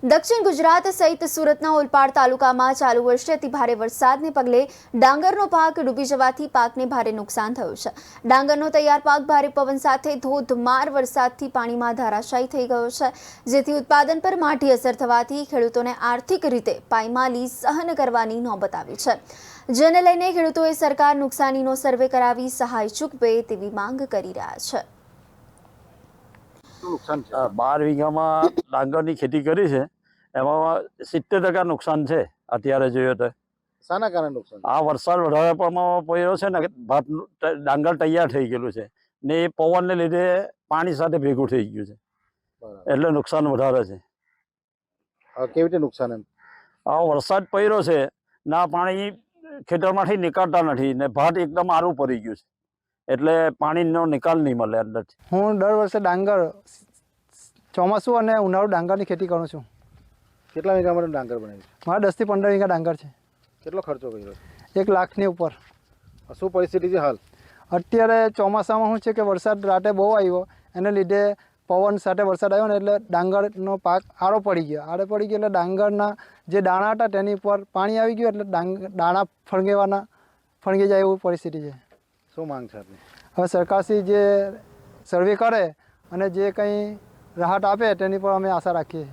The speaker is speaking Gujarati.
દક્ષિણ ગુજરાત સહિત સુરતના ઓલપાડ તાલુકામાં ચાલુ વર્ષે અતિ ભારે વરસાદને પગલે ડાંગરનો પાક ડૂબી જવાથી પાકને ભારે નુકસાન થયું છે। ડાંગરનો તૈયાર પાક ભારે પવન સાથે ધોધમાર વરસાદથી પાણીમાં ધરાશાયી થઈ ગયો છે, જેથી ઉત્પાદન પર માઠી અસર થવાથી ખેડૂતોને આર્થિક રીતે પાયમાલી સહન કરવાની નોબત આવી છે, જેને લઈને ખેડૂતોએ સરકાર નુકસાનીનો સર્વે કરાવી સહાય ચૂકવે તેવી માંગ કરી રહ્યા છે। 12 વીઘામાં ડાંગરની ખેતી કરી છે, એમાં 70% નુકસાન છે અત્યારે જોઈએ તો। શાના કારણે નુકસાન? આ વરસાદ વધારે પ્રમાણમાં પડ્યો છે ને, ભાત ડાંગર તૈયાર થઈ ગયેલું છે ને એ પવનને લીધે પાણી સાથે ભેગું થઈ ગયું છે, એટલે નુકસાન વધારે છે। કેવી રીતે નુકસાન? એમ આ વરસાદ પડ્યો છે ના, પાણી ખેતરમાંથી નીકળતા નથી ને ભાત એકદમ આરું પડી ગયું છે, એટલે પાણીનો નિકાલ નહીં મળે અંદરથી। હું દર વર્ષે ડાંગર ચોમાસું અને ઉનાળુ ડાંગરની ખેતી કરું છું। કેટલા વીઘામાં ડાંગર બનાવ્યું છે? મારા 10 થી 15 વીઘા ડાંગર છે। કેટલો ખર્ચો કર્યો? 1 લાખની ઉપર। શું પરિસ્થિતિ છે હાલ? અત્યારે ચોમાસામાં શું છે કે વરસાદ રાતે બહુ આવ્યો, એને લીધે પવન સાથે વરસાદ આવ્યો ને એટલે ડાંગરનો પાક આડો પડી ગયો એટલે ડાંગરના જે દાણા હતા તેની ઉપર પાણી આવી ગયું, એટલે દાણા ફળગી જાય એવી પરિસ્થિતિ છે। શું માંગ છે આપની? હવે સરકારશ્રી જે સર્વે કરે અને જે કંઈ રાહત આપે તેની પર અમે આશા રાખીએ।